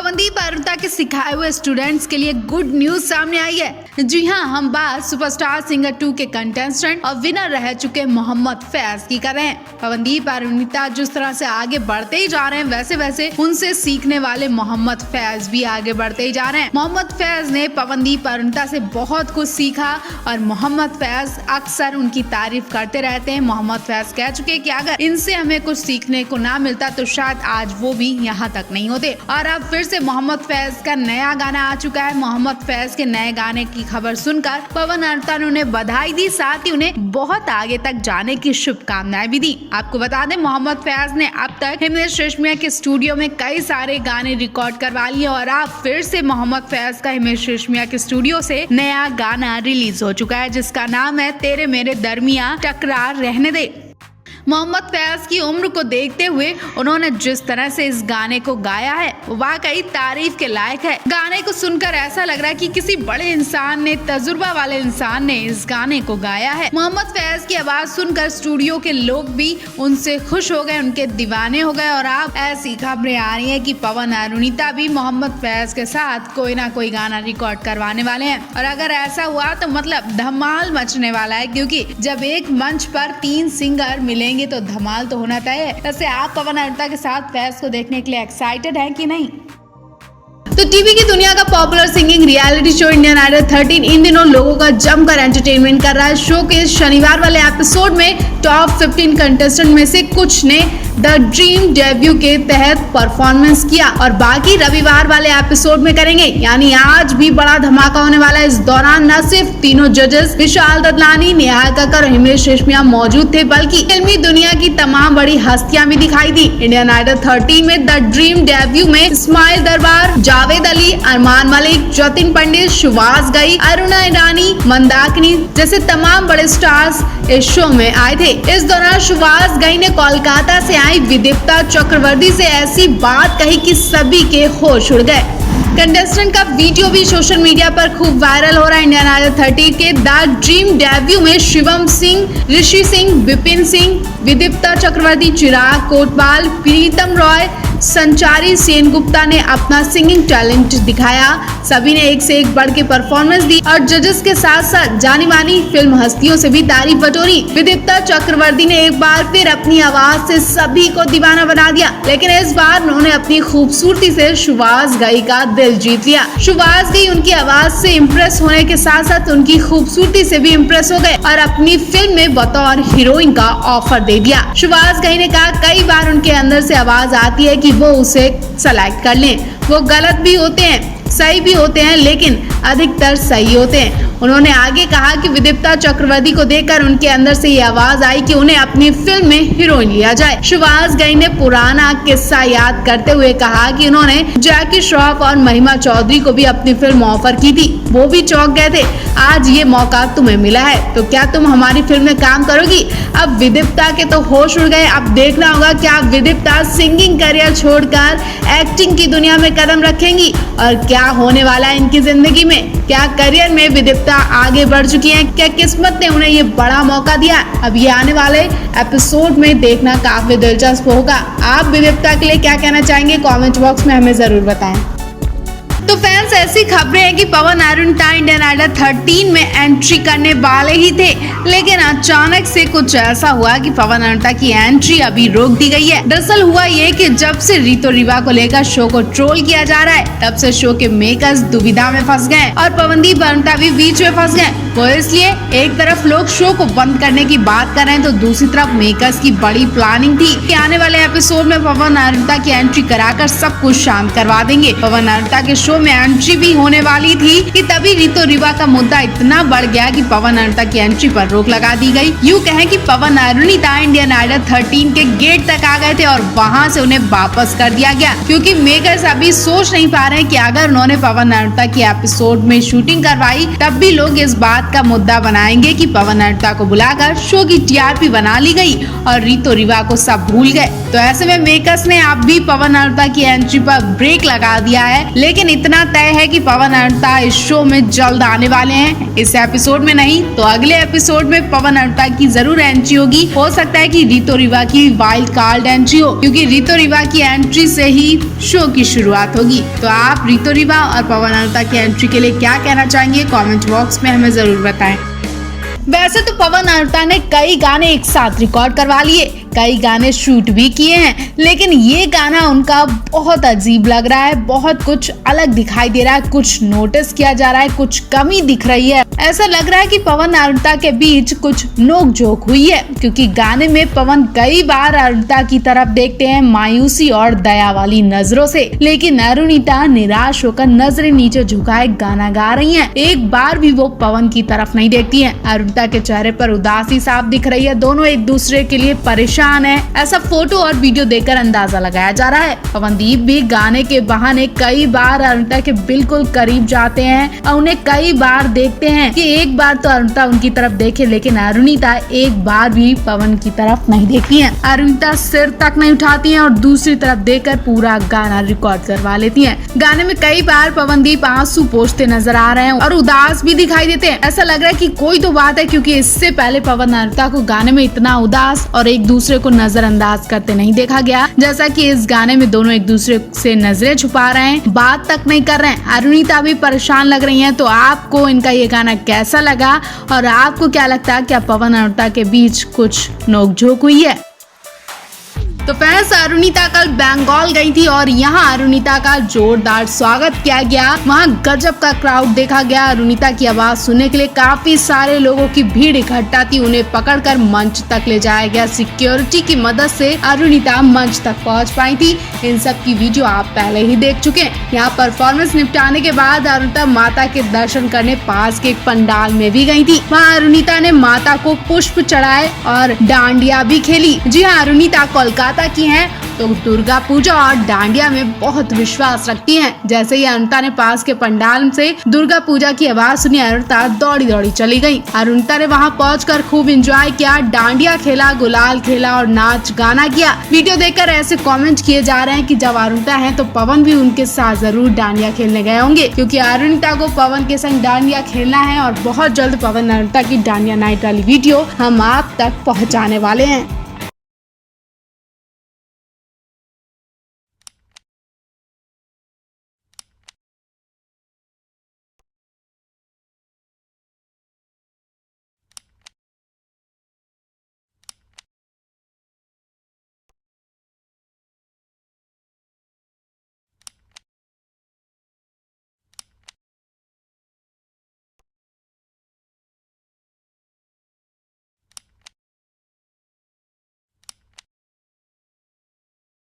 पवनदीप अरुणा के सिखाए हुए स्टूडेंट्स के लिए गुड न्यूज सामने आई है। जी हाँ, हम बात सुपरस्टार सिंगर 2 के कंटेस्टेंट और विनर रह चुके मोहम्मद फैज की कर रहे हैं। पवनदीप अरुणा जिस तरह से आगे बढ़ते ही जा रहे हैं, वैसे वैसे उनसे सीखने वाले मोहम्मद फैज भी आगे बढ़ते ही जा रहे हैं। मोहम्मद फैज ने पवनदीप अरुणा से बहुत कुछ सीखा और मोहम्मद फैज अक्सर उनकी तारीफ करते रहते हैं। मोहम्मद फैज कह चुके हैं कि अगर इनसे हमें कुछ सीखने को ना मिलता तो शायद आज वो भी यहाँ तक नहीं होते। और अब फिर से मोहम्मद फैज का नया गाना आ चुका है। मोहम्मद फैज के नए गाने की खबर सुनकर पवन अरुणा ने उन्हें बधाई दी, साथ ही उन्हें बहुत आगे तक जाने की शुभकामनाएं भी दी। आपको बता दें, मोहम्मद फैज ने अब तक हिमेश रेशमिया के स्टूडियो में कई सारे गाने रिकॉर्ड करवा लिए और अब फिर से मोहम्मद फैज का हिमेश रेशमिया के स्टूडियो से नया गाना रिलीज हो चुका है, जिसका नाम है तेरे मेरे दरमियां टकरार रहने दे। मोहम्मद फैज की उम्र को देखते हुए उन्होंने जिस तरह से इस गाने को गाया है वो वाकई तारीफ के लायक है। गाने को सुनकर ऐसा लग रहा है कि किसी बड़े इंसान ने, तजुर्बा वाले इंसान ने इस गाने को गाया है। मोहम्मद फैज की आवाज सुनकर स्टूडियो के लोग भी उनसे खुश हो गए, उनके दीवाने हो गए। और अब ऐसी खबरें आ रही है कि पवन अरुणा भी मोहम्मद फैज के साथ कोई ना कोई गाना रिकॉर्ड करवाने वाले हैं। और अगर ऐसा हुआ तो मतलब धमाल मचने वाला है, क्योंकि जब एक मंच पर 3 सिंगर मिलेंगे तो धमाल तो होना तय है। वैसे आप पवन अरुणा के साथ फैज को देखने के लिए एक्साइटेड हैं कि नहीं? तो टीवी की दुनिया का popular singing reality show Indian Idol 13 इन दिनों लोगों का जमकर एंटरटेनमेंट कर रहा है। शो के शनिवार वाले एपिसोड में टॉप 15 कंटेस्टेंट में से कुछ ने द ड्रीम डेब्यू के तहत परफॉर्मेंस किया और बाकी रविवार वाले एपिसोड में करेंगे। यानी आज भी बड़ा धमाका होने वाला है। इस दौरान न सिर्फ तीनों जजेस विशाल ददलानी, नेहा कक्कर और हिमेश रेशमिया मौजूद थे, बल्कि फिल्मी दुनिया की तमाम बड़ी हस्तियां भी दिखाई दी। इंडियन आइडल 13 में द ड्रीम डेब्यू में इस्माइल दरबार, जावेद अली, अरमान मलिक, जतिन पंडित, सुभाष घई, अरुणा ईरानी, मंदाकिनी जैसे तमाम बड़े स्टार्स इस शो में आए थे। इस दौरान सुभाष घई ने कोलकाता से आई विदिप्ता चक्रवर्ती से ऐसी बात कही कि सभी के होश उड़ गए। कंटेस्टेंट का वीडियो भी सोशल मीडिया पर खूब वायरल हो रहा है। इंडियन आइडल 13 के द ड्रीम डेब्यू में शिवम सिंह, ऋषि सिंह, विपिन सिंह, विदिप्ता चक्रवर्ती, चिराग कोटवाल, प्रीतम रॉय, संचारी सेनगुप्ता ने अपना सिंगिंग टैलेंट दिखाया। सभी ने एक से एक बढ़ के परफॉर्मेंस दी और जजेस के साथ साथ जानी मानी फिल्म हस्तियों से भी तारीफ बटोरी। विदिप्ता चक्रवर्ती ने एक बार फिर अपनी आवाज से सभी को दीवाना बना दिया, लेकिन इस बार उन्होंने अपनी खूबसूरती से सुभाष घई का दिल जीत लिया। सुभाष घई उनकी आवाज से इम्प्रेस होने के साथ साथ उनकी खूबसूरती से भी इम्प्रेस हो गए और अपनी फिल्म में बतौर हीरोइन का ऑफर दे दिया। सुभाष घई ने कहा कई बार उनके अंदर से आवाज आती है कि वो उसे सेलेक्ट कर लें। वो गलत भी होते हैं, सही भी होते हैं, लेकिन अधिकतर सही होते हैं। उन्होंने आगे कहा कि विदिप्ता चक्रवर्ती को देखकर उनके अंदर से ये आवाज आई कि उन्हें अपनी फिल्म में हीरोइन लिया जाए। सुभाष घई ने पुराना किस्सा याद करते हुए कहा कि उन्होंने जैकी श्रॉफ और महिमा चौधरी को भी अपनी फिल्म ऑफर की थी, वो भी चौंक गए थे। आज ये मौका तुम्हें मिला है तो क्या तुम हमारी फिल्म में काम करोगी? अब विदिप्ता के तो होश उड़ गए। अब देखना होगा क्या विदिप्ता सिंगिंग करियर छोड़कर एक्टिंग की दुनिया में कदम रखेंगी और क्या होने वाला है इनकी जिंदगी में। क्या करियर में विदिप्ता आगे बढ़ चुकी हैं? क्या किस्मत ने उन्हें ये बड़ा मौका दिया? अब ये आने वाले एपिसोड में देखना काफी दिलचस्प होगा। आप विदिप्ता के लिए क्या कहना चाहेंगे? कमेंट बॉक्स में हमें जरूर बताएं। तो फैंस, ऐसी खबरें हैं कि पवन अरुणा इंडियन आइडल 13 में एंट्री करने वाले ही थे, लेकिन अचानक से कुछ ऐसा हुआ कि पवन अरुणा की एंट्री अभी रोक दी गई है। दरअसल हुआ ये कि जब से ऋतु रिवा को लेकर शो को ट्रोल किया जा रहा है, तब से शो के मेकर्स दुविधा में फंस गए और पवनदीप अरुणा भी बीच में फंस गए। वो इसलिए एक तरफ लोग शो को बंद करने की बात कर रहे हैं तो दूसरी तरफ मेकर्स की बड़ी प्लानिंग थी कि आने वाले एपिसोड में पवन अरुणा की एंट्री कराकर सब कुछ शांत करवा देंगे। पवन अरुणा के शो में एंट्री भी होने वाली थी कि तभी ऋतु रिवा का मुद्दा इतना बढ़ गया कि पवन अरुणा की एंट्री पर रोक लगा दी गई। यूँ कहें कि पवन अरुणा इंडियन आइडल 13 के गेट तक आ गए थे और वहां से उन्हें वापस कर दिया गया, क्योंकि मेकर्स अभी सोच नहीं पा रहे कि अगर उन्होंने पवन अरुणा की एपिसोड में शूटिंग करवाई तब भी लोग इस बात का मुद्दा बनाएंगे कि पवन अरुणा को बुलाकर शो की टीआरपी बना ली गई और ऋतु रिवा को सब भूल गए। तो ऐसे में मेकर्स ने अब भी पवन अरुणा की एंट्री पर ब्रेक लगा दिया है, लेकिन इतना तय है कि पवन अरुणिता इस शो में जल्द आने वाले हैं। इस एपिसोड में नहीं तो अगले एपिसोड में पवन अरुणिता की जरूर एंट्री होगी। हो सकता है कि रितो रिवा की वाइल्ड कार्ड एंट्री हो, क्योंकि रितो रिवा की एंट्री से ही शो की शुरुआत होगी। तो आप रितो रिवा और पवन अरुणिता की एंट्री के लिए क्या कहना चाहेंगे, कमेंट बॉक्स में हमें जरूर बताएं। वैसे तो पवन अरुणिता ने कई गाने एक साथ रिकॉर्ड करवा लिए, कई गाने शूट भी किए हैं, लेकिन ये गाना उनका बहुत अजीब लग रहा है, बहुत कुछ अलग दिखाई दे रहा है, कुछ नोटिस किया जा रहा है, कुछ कमी दिख रही है। ऐसा लग रहा है कि पवन अरुणिता के बीच कुछ नोक-झोंक हुई है, क्योंकि गाने में पवन कई बार अरुणिता की तरफ देखते हैं मायूसी और दया वाली नजरों से, लेकिन अरुणिता निराश होकर नजरें नीचे झुकाए गाना गा रही हैं। एक बार भी वो पवन की तरफ नहीं देखती हैं। अरुणिता के चेहरे पर उदासी साफ दिख रही है, दोनों एक दूसरे के लिए परेशान है, ऐसा फोटो और वीडियो देखकर अंदाजा लगाया जा रहा है। पवनदीप भी गाने के बहाने कई बार अरुणिता के बिल्कुल करीब जाते हैं और उन्हें कई बार देखते हैं कि एक बार तो अरुणिता उनकी तरफ देखे, लेकिन अरुणिता एक बार भी पवन की तरफ नहीं देखती है। अरुणिता सिर तक नहीं उठाती है और दूसरी तरफ देखकर पूरा गाना रिकॉर्ड करवा लेती है। गाने में कई बार पवनदीप आंसू पोंछते नजर आ रहे हैं और उदास भी दिखाई देते हैं। ऐसा लग रहा है कि कोई तो बात है, क्योंकि इससे पहले पवन अरुणिता को गाने में इतना उदास और एक दूसरे को नजरअंदाज करते नहीं देखा गया, जैसा कि इस गाने में दोनों एक दूसरे से नजरें छुपा रहे हैं, बात तक नहीं कर रहे हैं। अरुणिता भी परेशान लग रही हैं। तो आपको इनका ये गाना कैसा लगा और आपको क्या लगता है, क्या पवन अरुणिता के बीच कुछ नोक-झोंक हुई है? तो फ्रेंड्स, अरुणिता कल बंगाल गई थी और यहाँ अरुणिता का जोरदार स्वागत किया गया। वहाँ गजब का क्राउड देखा गया। अरुणिता की आवाज सुनने के लिए काफी सारे लोगों की भीड़ इकट्ठा थी। उन्हें पकड़कर मंच तक ले जाया गया। सिक्योरिटी की मदद से अरुणिता मंच तक पहुँच पाई थी। इन सब की वीडियो आप पहले ही देख चुके हैं। यहाँ परफॉर्मेंस निपटाने के बाद अरुणिता माता के दर्शन करने पास के एक पंडाल में भी गई थी। वहाँ अरुणिता ने माता को पुष्प चढ़ाए और डांडिया भी खेली। जी हाँ, अरुणिता कोलकाता की हैं, तो दुर्गा पूजा और डांडिया में बहुत विश्वास रखती हैं। जैसे ही अरुणिता ने पास के पंडाल से दुर्गा पूजा की आवाज सुनी, अरुणिता दौड़ी दौड़ी चली गई। अरुणिता ने वहां पहुंचकर खूब एंजॉय किया, डांडिया खेला, गुलाल खेला और नाच गाना किया। वीडियो देखकर ऐसे कमेंट किए जा रहे हैं कि जब अरुणिता है तो पवन भी उनके साथ जरूर डांडिया खेलने गए होंगे, क्योंकि अरुणिता को पवन के संग डांडिया खेलना है और बहुत जल्द पवन अरुणिता की डांडिया नाइट वाली वीडियो हम आप तक पहुँचाने वाले हैं।